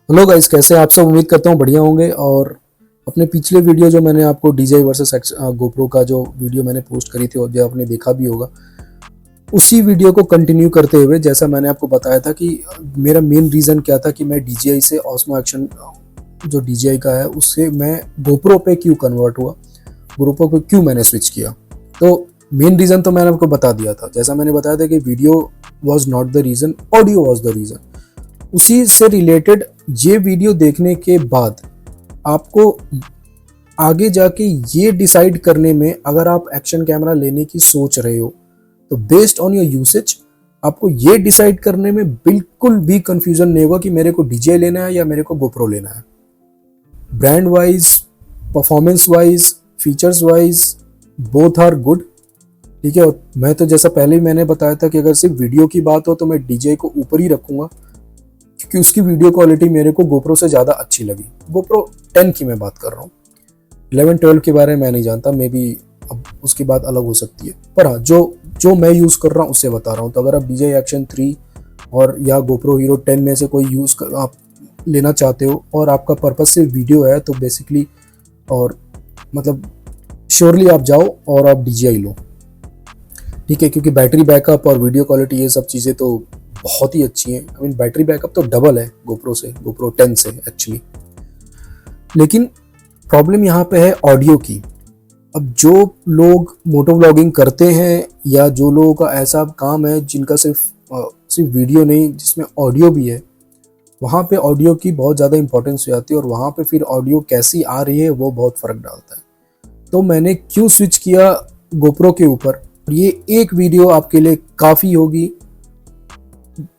Hello guys, कैसे हैं आप सब। उम्मीद करता हूँ बढ़िया होंगे। और अपने पिछले वीडियो जो मैंने आपको DJI वर्सेस GoPro का जो वीडियो मैंने पोस्ट करी थी और जो आपने देखा भी होगा, उसी वीडियो को कंटिन्यू करते हुए जैसा मैंने आपको बताया था कि मेरा मेन रीज़न क्या था कि मैं DJI से ऑस्मो एक्शन जो DJI का है उससे मैं GoPro पे क्यों कन्वर्ट हुआ, GoPro पे क्यों मैंने स्विच किया। तो मेन रीज़न तो मैंने आपको बता दिया था। जैसा मैंने बताया था कि video was not the reason, audio was the reason. उसी से रिलेटेड ये वीडियो देखने के बाद आपको आगे जाके ये डिसाइड करने में, अगर आप एक्शन कैमरा लेने की सोच रहे हो तो बेस्ड ऑन योर यूसेज आपको ये डिसाइड करने में बिल्कुल भी कंफ्यूजन नहीं होगा कि मेरे को DJI लेना है या मेरे को GoPro लेना है। Brand wise, performance wise, features wise both are good. ठीक है। और मैं तो जैसा पहले ही मैंने बताया था कि अगर सिर्फ वीडियो की बात हो तो मैं DJI को ऊपर ही रखूंगा, क्योंकि उसकी वीडियो क्वालिटी मेरे को GoPro से ज़्यादा अच्छी लगी। GoPro 10 की मैं बात कर रहा हूँ, 11-12 के बारे में मैं नहीं जानता, मे बी अब उसकी बात अलग हो सकती है। पर हाँ, जो मैं यूज़ कर रहा हूँ उससे बता रहा हूँ। तो अगर आप DJI Action 3 और या GoPro Hero 10 में से कोई आप लेना चाहते हो और आपका पर्पस सिर्फ वीडियो है, तो बेसिकली और मतलब श्योरली आप जाओ और आप DJI लो। ठीक है, क्योंकि बैटरी बैकअप और वीडियो क्वालिटी ये सब चीज़ें तो बहुत ही अच्छी हैं। आई मीन बैटरी बैकअप तो डबल है GoPro से, GoPro 10 से एक्चुअली। लेकिन प्रॉब्लम यहाँ पे है ऑडियो की। अब जो लोग मोटो व्लॉगिंग करते हैं या जो लोगों का ऐसा काम है जिनका सिर्फ वीडियो नहीं जिसमें ऑडियो भी है, वहाँ पे ऑडियो की बहुत ज़्यादा इंपॉर्टेंस हो जाती है और वहाँ पे फिर ऑडियो कैसी आ रही है वो बहुत फ़र्क डालता है। तो मैंने क्यों स्विच किया GoPro के ऊपर, ये एक वीडियो आपके लिए काफ़ी होगी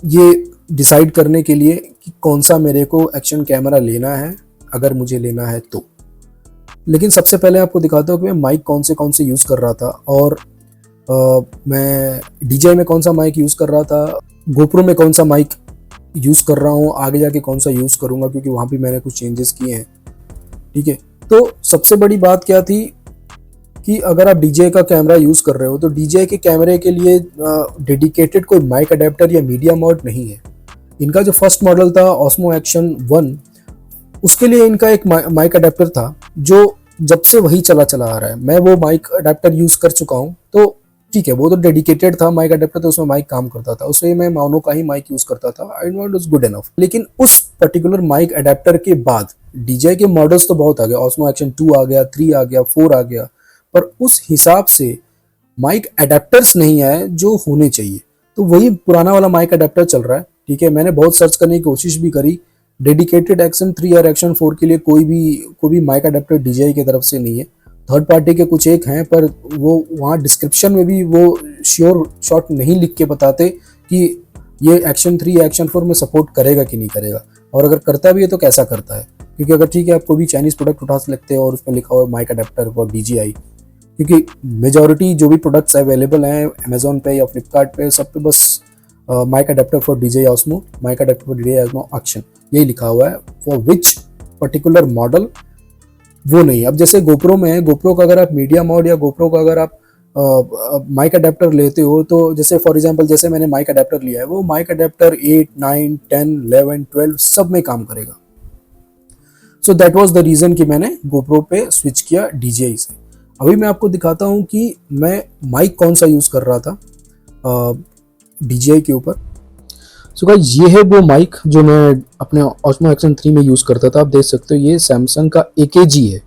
ये डिसाइड करने के लिए कि कौन सा मेरे को एक्शन कैमरा लेना है, अगर मुझे लेना है तो। लेकिन सबसे पहले आपको दिखाता हूँ कि मैं माइक कौन से यूज़ कर रहा था और मैं DJI में कौन सा माइक यूज़ कर रहा था, GoPro में कौन सा माइक यूज़ कर रहा हूँ, आगे जाके कौन सा यूज़ करूँगा, क्योंकि वहाँ भी मैंने कुछ चेंजेस किए हैं। ठीक है। तो सबसे बड़ी बात क्या थी कि अगर आप DJI का कैमरा यूज़ कर रहे हो तो DJI के कैमरे के लिए डेडिकेटेड कोई माइक अडेप्टर या मीडिया मोड नहीं है। इनका जो फर्स्ट मॉडल था ऑस्मो एक्शन 1, उसके लिए इनका एक माइक अडेप्टर था जो जब से वही चला आ रहा है। मैं वो माइक अडेप्टर यूज़ कर चुका हूँ, तो ठीक है, वो तो डेडिकेटेड था माइक अडेप्टर, तो उसमें माइक काम करता था, उससे मैं माउनो का ही माइक यूज़ करता था। आई नॉट इज गुड एनफ। लेकिन उस पर्टिकुलर माइक अडेप्टर के बाद DJI के मॉडल्स तो बहुत आ गए, ऑस्मो एक्शन 2 आ गया, 3 आ गया, 4 आ गया, पर उस हिसाब से माइक अडेप्टर्स नहीं आए जो होने चाहिए। तो वही पुराना वाला माइक अडेप्टर चल रहा है। ठीक है। मैंने बहुत सर्च करने की कोशिश भी करी, डेडिकेटेड एक्शन 3 और एक्शन 4 के लिए कोई भी माइक अडेप्टर DJI की तरफ से नहीं है। थर्ड पार्टी के कुछ एक हैं, पर वो वहाँ डिस्क्रिप्शन में भी वो श्योर शॉट नहीं लिख के बताते कि ये एक्शन 3 या एक्शन 4 में सपोर्ट करेगा कि नहीं करेगा, और अगर करता भी है तो कैसा करता है। क्योंकि अगर ठीक है आप कोई भी चाइनीज़ प्रोडक्ट उठा सकते हो और उसमें लिखा हुआ माइक अडेप्टर फॉर DJI, क्योंकि मेजॉरिटी जो भी प्रोडक्ट्स अवेलेबल हैं अमेजोन पे या फ्लिपकार्ट पे, सब पे बस mic adapter for DJI Osmo, mic adapter for DJI Osmo action यही लिखा हुआ है। फॉर विच पर्टिकुलर मॉडल वो नहीं। अब जैसे GoPro में है, GoPro का अगर आप मीडिया मोड या GoPro का अगर आप माइक अडेप्टर लेते हो, तो जैसे फॉर एग्जांपल जैसे मैंने माइक अडेप्टर लिया है, वो माइक अडेप्टर 8, 9, 10, 11, 12 सब में काम करेगा। So that was the reason कि मैंने GoPro पे स्विच किया DJI से। अभी मैं आपको दिखाता हूँ कि मैं माइक कौन सा यूज़ कर रहा था DJI के ऊपर। सो गाइस, ये है वो माइक जो मैं अपने ऑस्मो एक्शन 3 में यूज़ करता था। आप देख सकते हो ये सैमसंग का AKG है,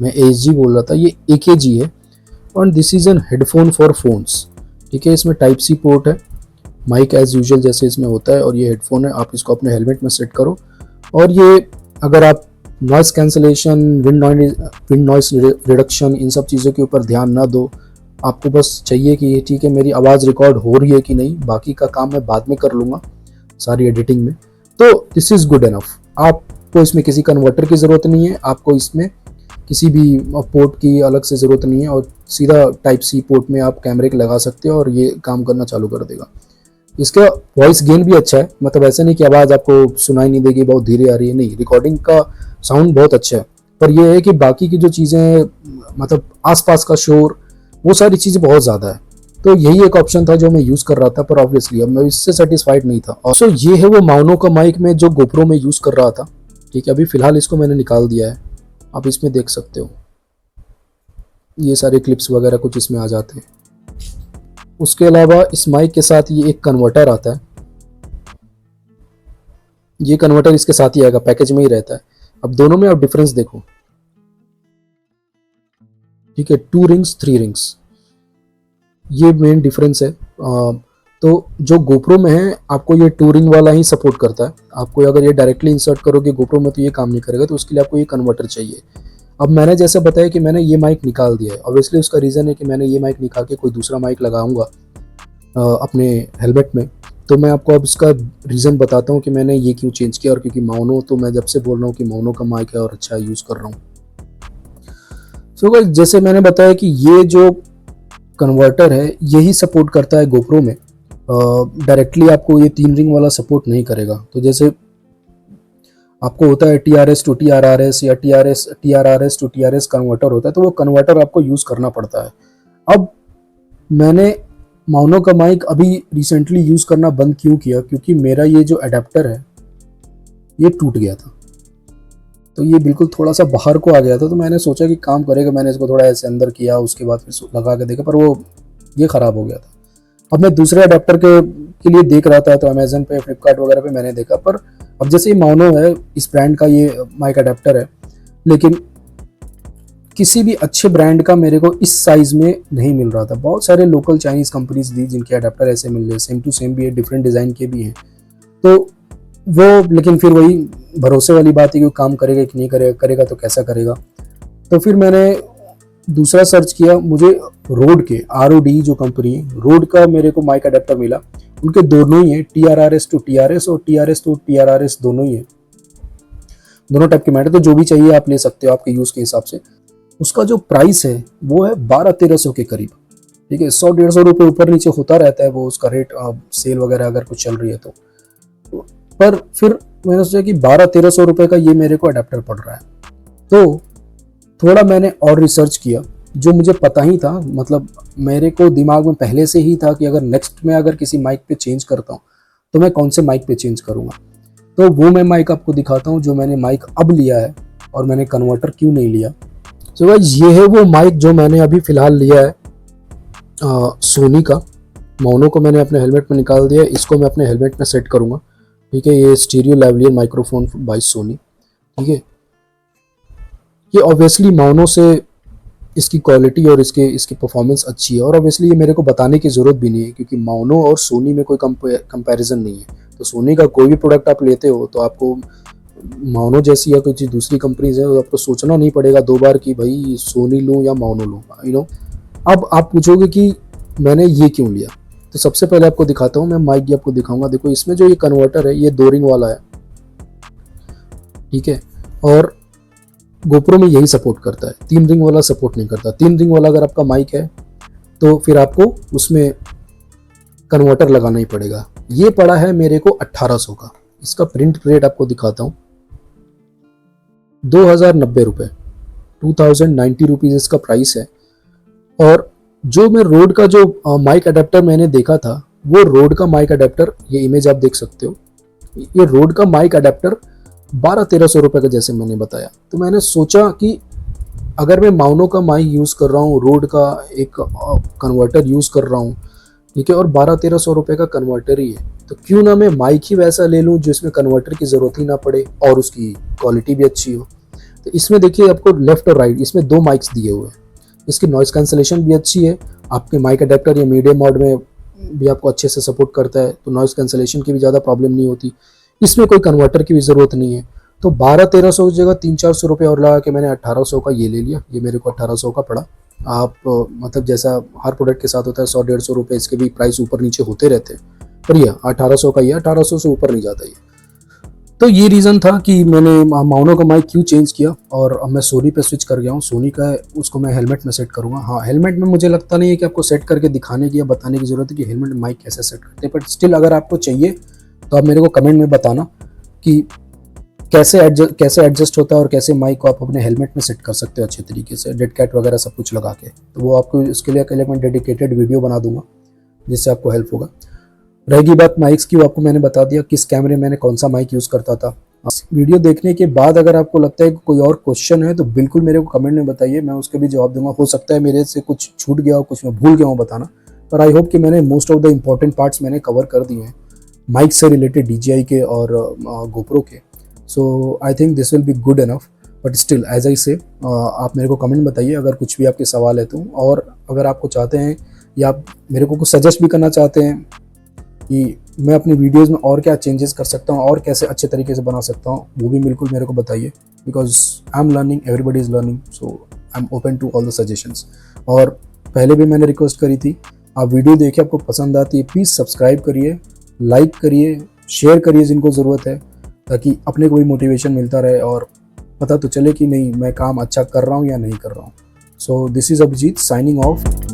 मैं ASG बोल रहा था, ये AKG है। और this is an headphone for phones. ठीक है, इसमें टाइप सी पोर्ट है, माइक एज यूजुअल जैसे इसमें होता है, और ये हेडफोन है। आप इसको अपने हेलमेट में सेट करो, और ये अगर आप noise cancellation, wind noise reduction, इन सब चीज़ों के ऊपर ध्यान ना दो। आपको बस चाहिए कि ये ठीक है मेरी आवाज़ रिकॉर्ड हो रही है कि नहीं, बाकी का काम मैं बाद में कर लूँगा सारी एडिटिंग में, तो दिस इज़ गुड इनफ। आपको इसमें किसी कन्वर्टर की ज़रूरत नहीं है, आपको इसमें किसी भी पोर्ट की अलग से ज़रूरत नहीं है, और सीधा टाइप सी पोर्ट में आप कैमरे के लगा सकते हो और ये काम करना चालू कर देगा। इसका वॉइस गेन भी अच्छा है, मतलब ऐसे नहीं कि आवाज़ आपको सुनाई नहीं देगी, बहुत धीरे आ रही है, नहीं, रिकॉर्डिंग का साउंड बहुत अच्छा है। पर यह है कि बाकी की जो चीज़ें, मतलब आसपास का शोर, वो सारी चीज़ें बहुत ज़्यादा है। तो यही एक ऑप्शन था जो मैं यूज़ कर रहा था, पर ऑब्वियसली अब मैं इससे सेटिस्फाइड नहीं था। और सो ये है वो माउनो का माइक में जो GoPro में यूज़ कर रहा था। ठीक है, अभी फ़िलहाल इसको मैंने निकाल दिया है, आप इसमें देख सकते हो ये सारे क्लिप्स वगैरह कुछ इसमें आ जाते हैं। उसके अलावा इस माइक के साथ ये एक कन्वर्टर आता है, ये कन्वर्टर इसके साथ ही आएगा, पैकेज में ही रहता है। अब दोनों में आप डिफरेंस देखो, ठीक है, 2 रिंग्स 3 रिंग्स, ये मेन डिफरेंस है। तो जो गोप्रो में है आपको ये 2 रिंग वाला ही सपोर्ट करता है। आपको अगर ये डायरेक्टली इंसर्ट करोगे गोप्रो में तो ये काम नहीं करेगा, तो उसके लिए आपको ये कन्वर्टर चाहिए। अब मैंने जैसे बताया कि मैंने ये माइक निकाल दिया है, ऑब्वियसली उसका रीज़न है कि मैंने ये माइक निकाल के कोई दूसरा माइक लगाऊंगा अपने हेलमेट में। तो मैं आपको अब इसका रीज़न बताता हूँ कि मैंने ये क्यों चेंज किया। और क्योंकि माउनो, तो मैं जब से बोल रहा हूँ कि माउनो का माइक है और अच्छा यूज़ कर रहा हूँ। सो गाइस, जैसे मैंने बताया कि ये जो कन्वर्टर है यही सपोर्ट करता है गोप्रो में, डायरेक्टली आपको ये 3 रिंग वाला सपोर्ट नहीं करेगा। तो जैसे आपको होता है TRS टू TRRS या TRRS टू TRS कन्वर्टर होता है, तो वो कन्वर्टर आपको यूज़ करना पड़ता है। अब मैंने माउनो का माइक अभी रिसेंटली यूज़ करना बंद क्यों किया, क्योंकि मेरा ये जो अडेप्टर है ये टूट गया था, तो ये बिल्कुल थोड़ा सा बाहर को आ गया था। तो मैंने सोचा कि काम करेगा, मैंने इसको थोड़ा ऐसे अंदर किया, उसके बाद फिर लगा के देखा, पर वो ये ख़राब हो गया था। अब मैं दूसरे अडेप्टर के लिए देख रहा था, तो अमेजन पे, फ्लिपकार्ट वगैरह पे मैंने देखा, पर अब जैसे ये माउनो है, इस ब्रांड का ये माइक अडेप्टर है, लेकिन किसी भी अच्छे ब्रांड का मेरे को इस साइज़ में नहीं मिल रहा था। बहुत सारे लोकल चाइनीज़ कंपनीज दी जिनके अडेप्टर ऐसे मिल रहे, सेम टू सेम भी है, डिफरेंट डिज़ाइन के भी हैं, तो वो, लेकिन फिर वही भरोसे वाली बात है कि वो काम करेगा कि नहीं करेगा, करेगा तो कैसा करेगा। तो फिर मैंने दूसरा सर्च किया, मुझे रोड के ROD जो कंपनी है, रोड का मेरे को माइक अडेप्टर मिला। उनके दोनों ही है, TRRS टू TRS और TRS टू TRRS, दोनों ही है, दोनों टाइप के माइक। तो जो भी चाहिए आप ले सकते हो आपके यूज़ के हिसाब से। उसका जो प्राइस है वो है 1200-1300 के करीब, ठीक है, 100-150 रुपये ऊपर नीचे होता रहता है वो उसका रेट, सेल वगैरह अगर कुछ चल रही है तो। पर फिर मैंने सोचा कि 1200-1300 रुपये का ये मेरे को अडेप्टर पड़ रहा है, तो थोड़ा मैंने और रिसर्च किया, जो मुझे पता ही था, मतलब मेरे को दिमाग में पहले से ही था कि अगर नेक्स्ट में अगर किसी माइक पे चेंज करता हूँ तो मैं कौन से माइक पे चेंज करूँगा। तो वो मैं माइक आपको दिखाता हूँ जो मैंने माइक अब लिया है, और मैंने कन्वर्टर क्यों नहीं लिया। तो गाइस, ये है वो माइक जो मैंने अभी फ़िलहाल लिया है, सोनी का। माउनो को मैंने अपने हेलमेट में निकाल दिया, इसको मैं अपने हेलमेट में सेट करूँगा, ठीक है। ये stereo lavalier microphone by Sony, ठीक है। ये ऑब्वियसली माउनो से इसकी क्वालिटी और इसकी परफॉर्मेंस अच्छी है, और ऑब्वियसली ये मेरे को बताने की ज़रूरत भी नहीं है, क्योंकि माउनो और सोनी में कोई कंपैरिजन नहीं है। तो सोनी का कोई भी प्रोडक्ट आप लेते हो तो आपको माउनो जैसी या कोई दूसरी कंपनीज है तो आपको सोचना नहीं पड़ेगा 2 बार कि भाई सोनी लूँ या माउनो लूँ, यू नो। अब आप पूछोगे कि मैंने ये क्यों लिया, तो सबसे पहले आपको दिखाता हूँ, मैं माइक भी आपको दिखाऊंगा। देखो, इसमें जो ये कन्वर्टर है ये 2 रिंग वाला है, ठीक है, और गोप्रो में यही सपोर्ट करता है, 3 रिंग वाला सपोर्ट नहीं करता। 3 रिंग वाला अगर आपका माइक है तो फिर आपको उसमें कन्वर्टर लगाना ही पड़ेगा। ये पड़ा है मेरे को 1800 का, इसका प्रिंट रेट आपको दिखाता हूँ, 2090 रुपये, 2090 रुपीज़ इसका प्राइस है। और जो मैं रोड का जो माइक अडेप्टर मैंने देखा था, वो रोड का माइक अडेप्टर, ये इमेज आप देख सकते हो, ये रोड का माइक अडेप्टर 1200-1300 रुपये का, जैसे मैंने बताया। तो मैंने सोचा कि अगर मैं माउनो का माइक यूज़ कर रहा हूँ, रोड का एक कन्वर्टर यूज़ कर रहा हूँ, ठीक है, और 1200-1300 रुपये का कन्वर्टर ही है, तो क्यों ना मैं माइक ही वैसा ले लूँ जिसमें कन्वर्टर की ज़रूरत ही ना पड़े और उसकी क्वालिटी भी अच्छी हो। तो इसमें देखिए, आपको लेफ्ट और राइट इसमें 2 माइक्स दिए हुए हैं, इसकी नॉइज़ कैंसलेशन भी अच्छी है। आपके माइक अडेप्टर या मीडियम मोड में भी आपको अच्छे से सपोर्ट करता है, तो नॉइज़ कैंसलेशन की भी ज़्यादा प्रॉब्लम नहीं होती। इसमें कोई कन्वर्टर की भी ज़रूरत नहीं है। तो 1200-1300 की जगह 300-400 रुपये और लगा के मैंने 1800 का ये ले लिया। ये मेरे को 1800 का पड़ा। आप मतलब जैसा हर प्रोडक्ट के साथ होता है, 100-150 रुपये इसके भी प्राइस ऊपर नीचे होते रहते हैं, पर ये 1800 का, ये 1800 से ऊपर नहीं जाता ये। तो ये रीज़न था कि मैंने माउनो का माइक क्यों चेंज किया, और अब मैं सोनी पे स्विच कर गया हूँ। सोनी का है, उसको मैं हेलमेट में सेट करूँगा। हाँ, हेलमेट में मुझे लगता नहीं है कि आपको सेट करके दिखाने की या बताने की ज़रूरत है कि हेलमेट में माइक कैसे सेट करते हैं, बट स्टिल अगर आपको चाहिए तो आप मेरे को कमेंट में बताना कि कैसे एडजस्ट होता है और कैसे माइक को आप अपने हेलमेट में सेट कर सकते हो अच्छे तरीके से, डेड कैट वगैरह सब कुछ लगा के। तो वो आपको इसके लिए अकेले मैं डेडिकेटेड वीडियो बना दूंगा जिससे आपको हेल्प होगा। रहेगी बात माइक्स की, वो आपको मैंने बता दिया किस कैमरे मैंने कौन सा माइक यूज़ करता था। वीडियो देखने के बाद अगर आपको लगता है कि कोई और क्वेश्चन है तो बिल्कुल मेरे को कमेंट में बताइए, मैं उसके भी जवाब दूंगा। हो सकता है मेरे से कुछ छूट गया हो, कुछ मैं भूल गया हूँ बताना, पर आई होप कि मैंने most of the important parts मैंने कवर कर दिए हैं माइक से रिलेटेड, DJI के और GoPro के। So I think this will be good enough, but still as I say आप मेरे को कमेंट बताइए अगर कुछ भी आपके सवाल है तो। और अगर आपको चाहते हैं या आप मेरे को कुछ सजेस्ट भी करना चाहते हैं कि मैं अपनी वीडियोस में और क्या चेंजेस कर सकता हूँ और कैसे अच्छे तरीके से बना सकता हूँ, वो भी बिल्कुल मेरे को बताइए, because I am learning, everybody is learning, so I am open to all the suggestions. और पहले भी मैंने रिक्वेस्ट करी थी, आप वीडियो देखिए, आपको पसंद आती है प्लीज़ सब्सक्राइब करिए, लाइक करिए, शेयर करिए जिनको ज़रूरत है, ताकि अपने को भी मोटिवेशन मिलता रहे और पता तो चले कि नहीं मैं काम अच्छा कर रहा हूँ या नहीं कर रहा हूँ। So this is Abhijit signing of.